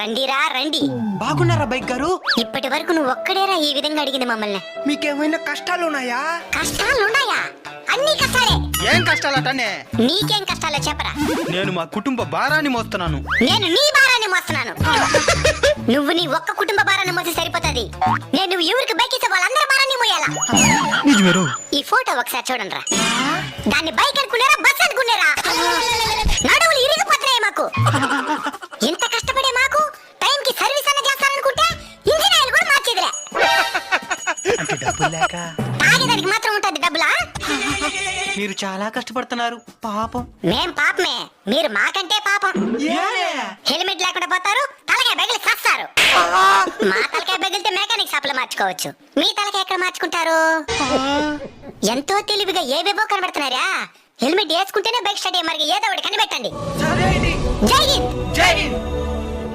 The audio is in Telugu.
రండిరా రండి. బాగున్నారా బైక్ గారు? ఇప్పటి వరకు నువ్వు ఒక్కడేరా ఈ విధంగా అడిగింది మమ్మల్ని. మీకేమైనా కష్టాలు ఉన్నాయా? కష్టాలున్నాయా? అన్ని కష్టాలే. ఏం కష్టాలటనే? నీకేం కష్టాలో చెప్పరా. నేను మా కుటుంబ భారాన్ని మోస్తున్నాను. నేను నీ భారాన్ని మోస్తున్నాను. నువ్వు నీ ఒక్క కుటుంబ భారాన్ని మోసి సరిపోతుంది. నేను ఎవరికి బైక్ ఇస్తే వాళ్ళందరి భారాన్ని మోయాలా? ఈ ఫోటో ఒకసారి చూడండి రా. దాన్ని బైక్ అనుకున్నారా బస్ అనుకున్నారా? నడువులు ఇరిగిపోతున్నాయి మాకు. ఇంత కష్టపడే మాకు టైంకి సర్వీస్ అన్న చేస్తారనుకుంటే ఇంజిన్ ఆయిల్ కూడా మార్చేదిలే. అంటే డబ్బులు లేక తాగేదానికి మాత్రం ఉంటుంది డబ్బులా? మీరు చాలా కష్టపడుతున్నారు పాపం. మేం పాపమే, మీరు మాకంటే పాపం. హెల్మెట్ లేకుండా పోతారు, తలకాయ బెగిలి చస్తారు. మా తలకాయ బెగిలితే మెకానిక్ షాప్ లో మార్చుకోవచ్చు, మీ తలకాయ ఎక్కడ మార్చుకుంటారు? ఎంతో తెలివిగా ఏవేవో కనబడుతున్నారా. హెల్మెట్ వేసుకుంటేనే బైక్ స్టార్ట్ అయ్యే మరి ఏదో ఒకటి కనిపెట్టండి. జై హింద్. జై హింద్.